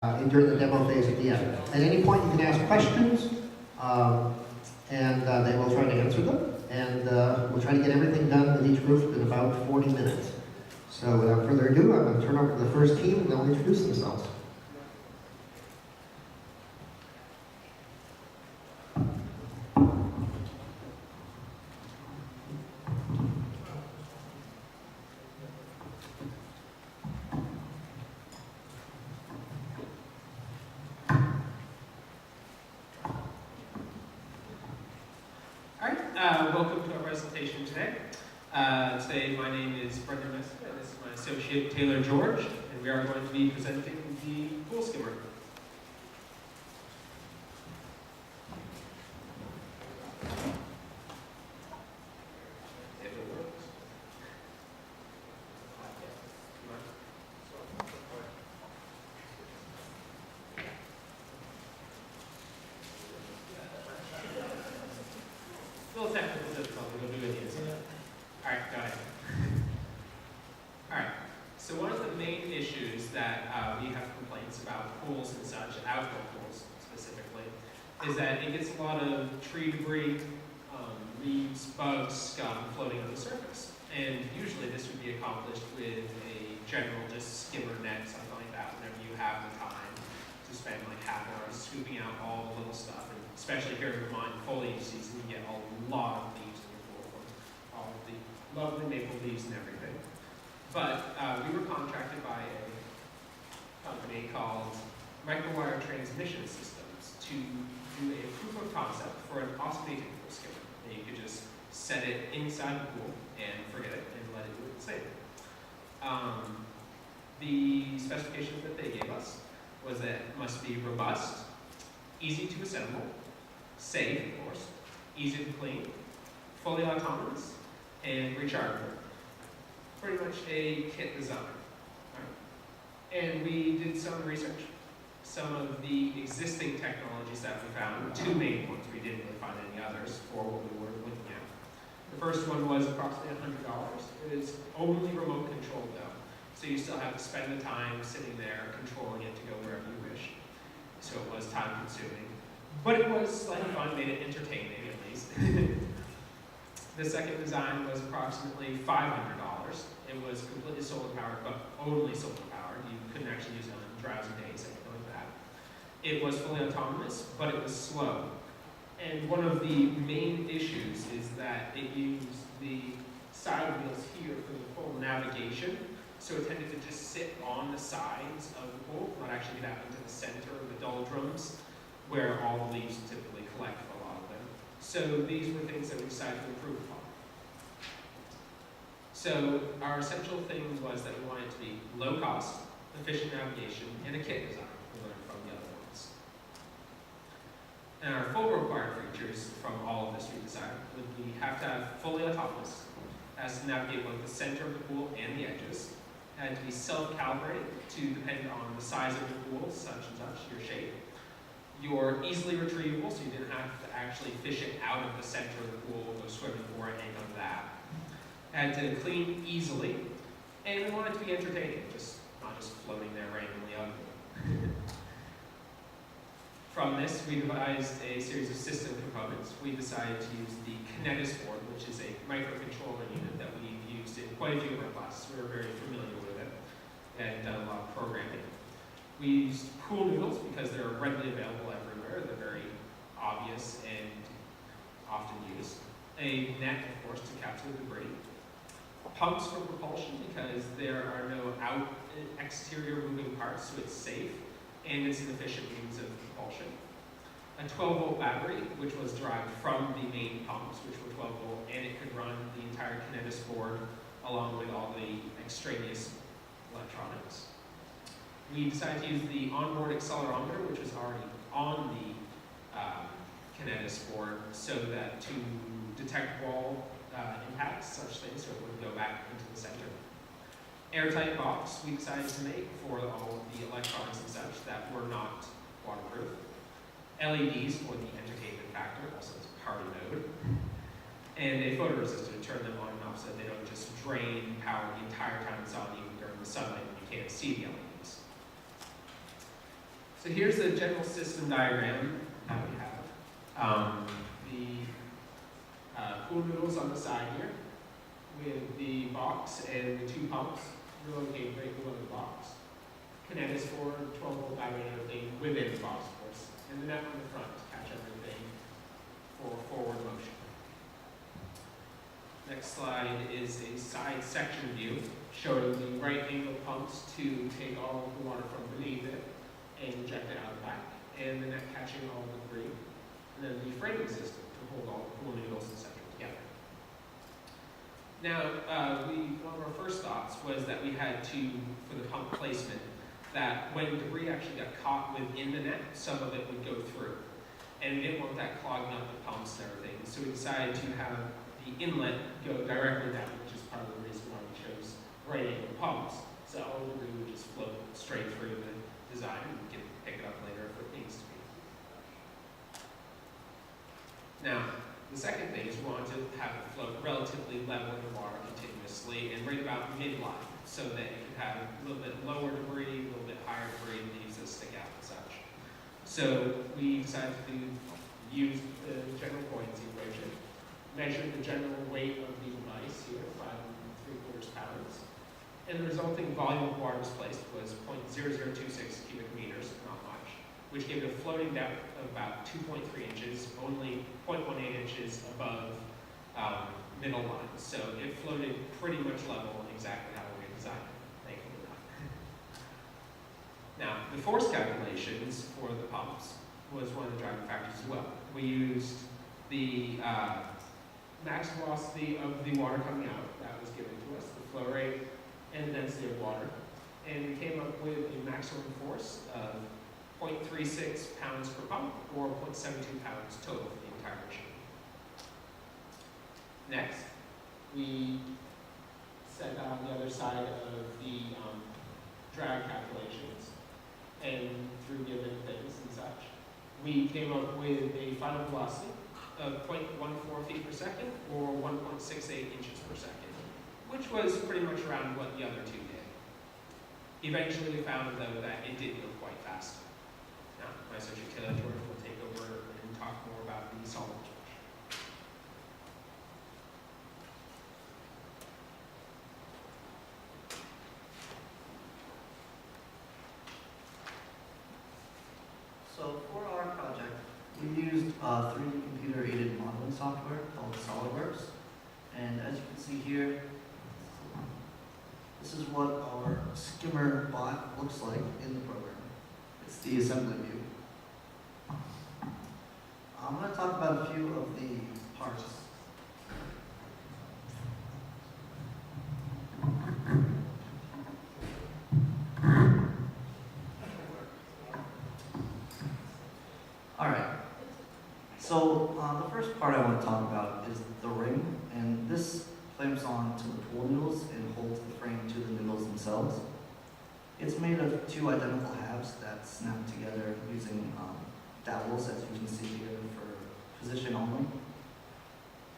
during the demo phase at the end. At any point, you can ask questions, and they will try to answer them. And we'll try to get everything done with each group in about 40 minutes. So without further ado, I'm going to turn over to the first team, and they'll introduce themselves. Welcome to our presentation today. Today my name is Brendan Messier, and this is my associate Taylor George, and we are going to be presenting the pool skimmer. If it works. A little technical difficulty, we'll do it again. Alright, go ahead. Alright, so one of the main issues that we have complaints about pools and such, outdoor pools specifically, is that it gets a lot of tree debris, leaves, bugs, scum floating on the surface. And usually this would be accomplished with a general just skimmer net, something like that, whenever you have the time to spend like half an hour scooping out all the little stuff. And especially here in Vermont, foliage season, you get a lot of leaves in your pool from all of the lovely maple leaves and everything. But we were contracted by a company called Microwire Transmission Systems to do a proof of concept for an automated pool skimmer. And you could just set it inside the pool and forget it and let it do its thing. The specifications that they gave us was that it must be robust, easy to assemble, safe, of course, easy to clean, fully autonomous, and rechargeable. Pretty much a kit design. Right? And we did some research. Some of the existing technologies that we found, two main ones, we didn't really find any others for what we were looking at. The first one was approximately $100. It is only remote controlled though. So you still have to spend the time sitting there controlling it to go wherever you wish. So it was time consuming. But it was slightly fun, made it entertaining at least. The second design was approximately $500. It was completely solar powered, but only solar powered. You couldn't actually use it on drowsy days, anything like that. It was fully autonomous, but it was slow. And one of the main issues is that it used the side wheels here for the full navigation. So it tended to just sit on the sides of the pool, not actually get out into the center of the doldrums, where all the leaves typically collect for a lot of them. So these were things that we decided to improve upon. So our essential thing was that we wanted it to be low cost, efficient navigation, and a kit design we learned from the other ones. And our full required features from all of this redesign would be have to have fully autonomous, has to navigate both the center of the pool and the edges, had to be self-calibrated to depend on the size of your pool, such and such, your shape. You're easily retrievable, so you didn't have to actually fish it out of the center of the pool, go swimming for it, anything like that. Had to clean easily, and we wanted it to be entertaining, not just floating there randomly ugly. From this, we devised a series of system components. We decided to use the Kinetis board, which is a microcontroller unit that we've used in quite a few of our classes. We were very familiar with it and done a lot of programming. We used pool noodles because they're readily available everywhere. They're very obvious and often used. A net, of course, to capture the debris. Pumps for propulsion because there are no exterior moving parts, so it's safe and it's an efficient means of propulsion. A 12-volt battery, which was derived from the main pumps, which were 12 volt, and it could run the entire Kinetis board along with all the extraneous electronics. We decided to use the onboard accelerometer, which was already on the Kinetis board, so that to detect wall impacts, such things, so it wouldn't go back into the center. Airtight box we decided to make for all of the electronics and such that were not waterproof. LEDs for the entertainment factor, also as party mode. And a photoresistor to turn them on and off so that they don't just drain power the entire time it's on, even during the sunlight when you can't see the LEDs. So here's the general system diagram that we have. The pool noodles on the side here with the box and the two pumps located right below the box. Connectors for 12-volt battery and everything within the box, of course. And the net on the front to catch everything for forward motion. Next slide is a side section view showing the right angle pumps to take all of the water from beneath it and inject it out the back, and the net catching all the debris. And then the framing system to hold all the pool noodles, etc. together. Now, one of our first thoughts was that we had to, for the pump placement, that when debris actually got caught within the net, some of it would go through. And we didn't want that clogging up the pumps and everything, so we decided to have the inlet go directly down, which is part of the reason why we chose right angle pumps. So all the debris would just flow straight through the design, and we can pick it up later if it needs to be. Now, the second thing is we wanted to have it float relatively level in the water continuously and right about midline, so that you could have a little bit lower debris, a little bit higher debris, leaves that stick out and such. So we decided to use the general buoyancy equation, measure the general weight of the device here, 5.75 pounds, and the resulting volume of water displaced was 0.0026 cubic meters, not much, which gave it a floating depth of about 2.3 inches, only 0.18 inches above middle line. So it floated pretty much level exactly how we designed it, thankfully not. Now, the force calculations for the pumps was one of the driving factors as well. We used the max velocity of the water coming out that was given to us, the flow rate, and the density of water. And we came up with a maximum force of 0.36 pounds per pump, or 0.72 pounds total for the entire machine. Next, we set that on the other side of the drag calculations, and through given things and such, we came up with a final velocity of 0.14 feet per second, or 1.68 inches per second, which was pretty much around what the other two did. Eventually we found, though, that it did go quite fast. Now, my associate Taylor George will take over and talk more about the solid charge. So for our project, we used 3D computer-aided modeling software called SolidWorks. And as you can see here, this is what our Skimmer bot looks like in the program. It's the assembly view. I'm going to talk about a few of the parts. All right. So the first part I want to talk about is the ring, and this clamps on to the pool noodles and holds the frame to the noodles themselves. It's made of two identical halves that snap together using dowels, as you can see here, for position only.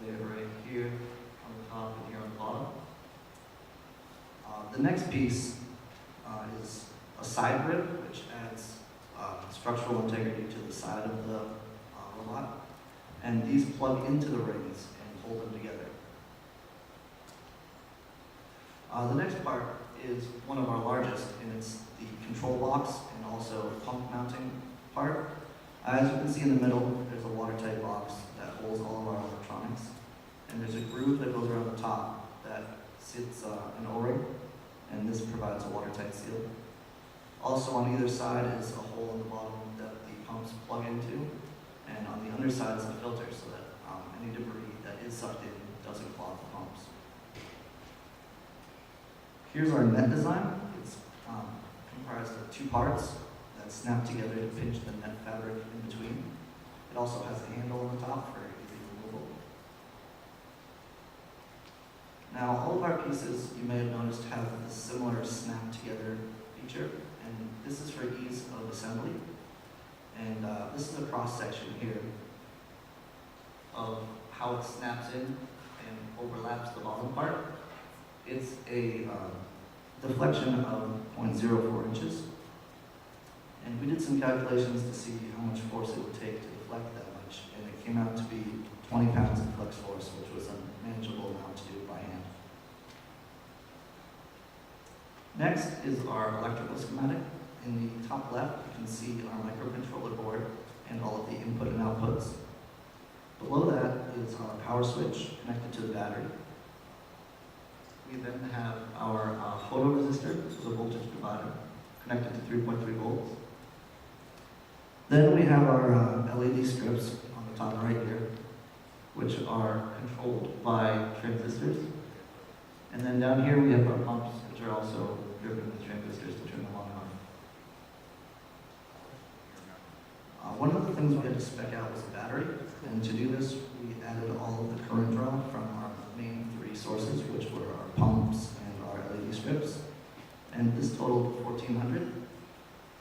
They're right here on the top and here on the bottom. The next piece is a side rib, which adds structural integrity to the side of the robot. And these plug into the rings and hold them together. The next part is one of our largest, and it's the control box and also pump mounting part. As you can see in the middle, there's a watertight box that holds all of our electronics. And there's a groove that goes around the top that sits an O-ring, and this provides a watertight seal. Also on either side is a hole in the bottom that the pumps plug into, and on the underside is a filter so that any debris that is sucked in doesn't clog the pumps. Here's our net design. It's comprised of two parts that snap together to pinch the net fabric in between. It also has a handle on the top for easy removal. Now, all of our pieces, you may have noticed, have a similar snap together feature, and this is for ease of assembly. And this is a cross section here of how it snaps in and overlaps the bottom part. It's a deflection of 0.04 inches. And we did some calculations to see how much force it would take to deflect that much, and it came out to be 20 pounds of flex force, which was a manageable amount to do by hand. Next is our electrical schematic. In the top left, you can see our microcontroller board and all of the input and outputs. Below that is our power switch connected to the battery. We then have our photoresistor, this is a voltage divider, connected to 3.3 volts. Then we have our LED strips on the top right here, which are controlled by transistors. And then down here we have our pumps, which are also driven with transistors to turn them on and off. One of the things we had to spec out was a battery, and to do this, we added all of the current draw from our main three sources, which were our pumps and our LED strips, and this totaled 1,400.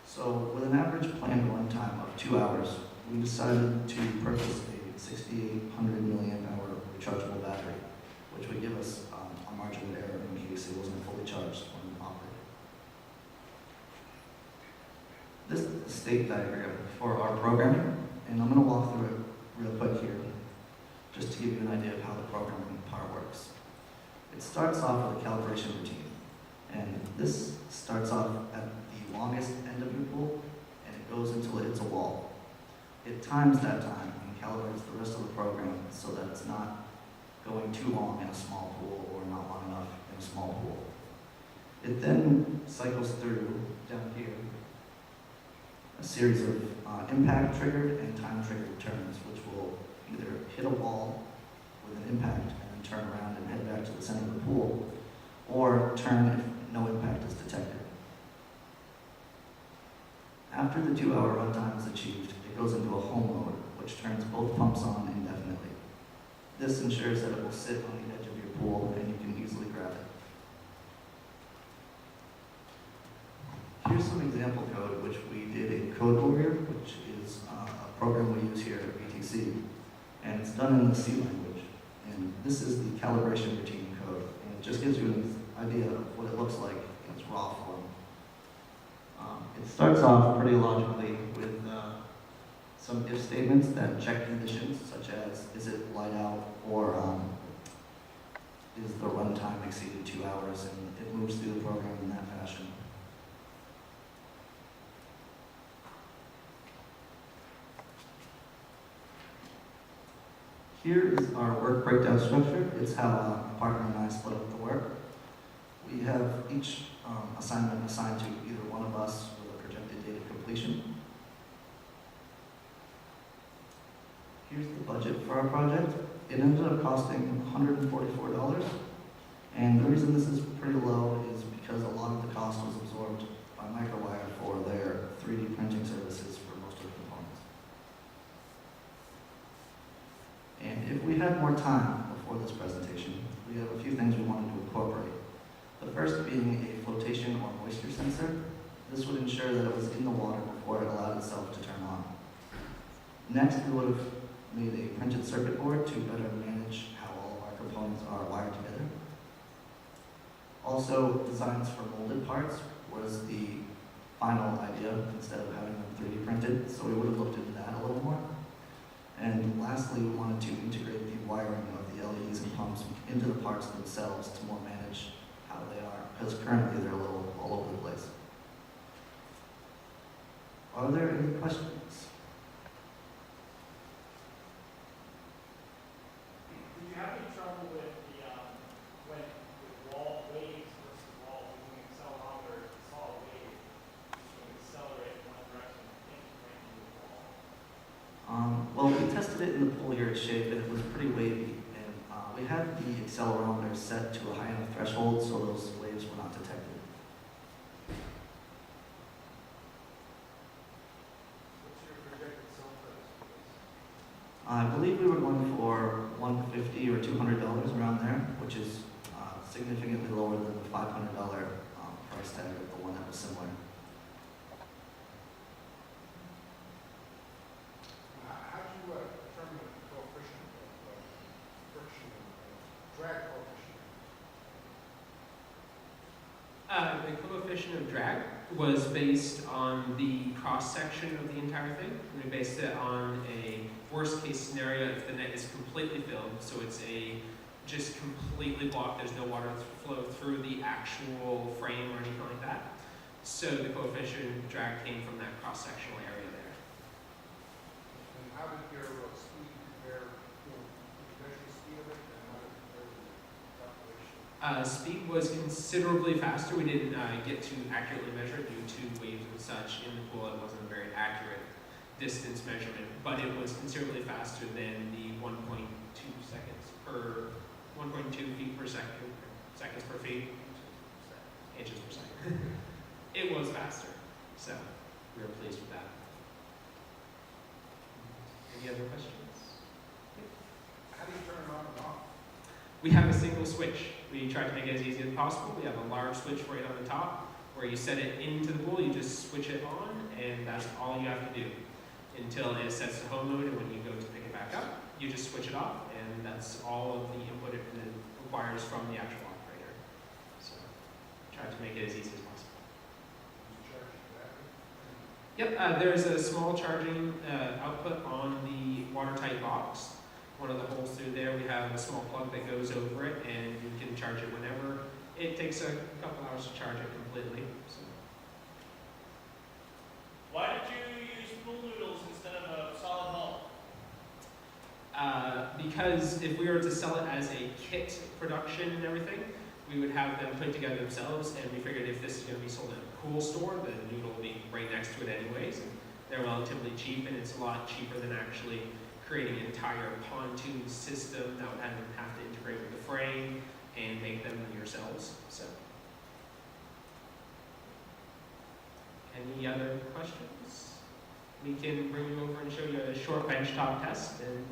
So with an average planned runtime of 2 hours, we decided to purchase a 6,800 milliamp hour rechargeable battery, which would give us a margin of error in case it wasn't fully charged when operating. This is the state diagram for our programming, and I'm going to walk through it real quick here, just to give you an idea of how the programming part works. It starts off with a calibration routine, and this starts off at the longest end of your pool, and it goes until it hits a wall. It times that time and calibrates the rest of the program so that it's not going too long in a small pool or not long enough in a small pool. It then cycles through, down here, a series of impact-triggered and time-triggered turns, which will either hit a wall with an impact and then turn around and head back to the center of the pool, or turn if no impact is detected. After the 2 hour runtime is achieved, it goes into a home mode, which turns both pumps on indefinitely. This ensures that it will sit on the edge of your pool and you can easily grab it. Here's some example code which we did in Code Warrior, which is a program we use here at BTC, and it's done in the C language. And this is the calibration routine code, and it just gives you an idea of what it looks like in its raw form. It starts off pretty logically with some if statements that check conditions, such as is it light out or is the runtime exceeded 2 hours, and it moves through the program in that fashion. Here is our work breakdown structure. It's how my partner and I split up the work. We have each assignment assigned to either one of us with a projected date of completion. Here's the budget for our project. It ended up costing $144. And the reason this is pretty low is because a lot of the cost was absorbed by Microwire for their 3D printing services for most of the components. And if we had more time before this presentation, we have a few things we wanted to incorporate. The first being a flotation or moisture sensor. This would ensure that it was in the water before it allowed itself to turn on. Next, we would have made a printed circuit board to better manage how all of our components are wired together. Also, designs for molded parts was the final idea instead of having them 3D printed, so we would have looked into that a little more. And lastly, we wanted to integrate the wiring of the LEDs and pumps into the parts themselves to more manage how they are, because currently they're a little all over the place. Are there any questions? Did you have any trouble with the with wall waves versus wall moving accelerometer? If you saw a wave, you can accelerate in one direction and think it ran into the wall. Well, we tested it in the pool here at Shape, and it was pretty wavy. And we had the accelerometer set to a high enough threshold so those waves were not detected. What's your projected sell price for this? I believe we were going for $150 or $200 around there, which is significantly lower than the $500 price tag of the one that was similar. How do you determine the coefficient of friction and drag coefficient? The coefficient of drag was based on the cross-section of the entire thing. We based it on a worst-case scenario if the net is completely filled, so it's just completely blocked, there's no water flow through the actual frame or anything like that. So the coefficient drag came from that cross-sectional area there. And how did your speed compare, did you measure the speed of it, and how did it compare to the calculation? Speed was considerably faster. We didn't get to accurately measure it due to waves and such in the pool. It wasn't a very accurate distance measurement, but it was considerably faster than the 1.2 feet per second, seconds per feet, inches per second. It was faster, so we were pleased with that. Any other questions? How do you turn it on and off? We have a single switch. We try to make it as easy as possible. We have a large switch right on the top where you set it into the pool, you just switch it on, and that's all you have to do until it sets to home mode, and when you go to pick it back up, you just switch it off, and that's all of the input it requires from the actual operator. So try to make it as easy as possible. Yep, there's a small charging output on the watertight box. One of the holes through there, we have a small plug that goes over it, and you can charge it whenever. It takes a couple hours to charge it completely. So. Why did you use pool noodles instead of a solid hull? Because if we were to sell it as a kit production and everything, we would have them put together themselves, and we figured if this is going to be sold in a pool store, the noodle will be right next to it anyways. And they're relatively cheap, and it's a lot cheaper than actually creating an entire pontoon system that would have to integrate with the frame and make them yourselves. So, any other questions? We can bring you over and show you a short benchtop test and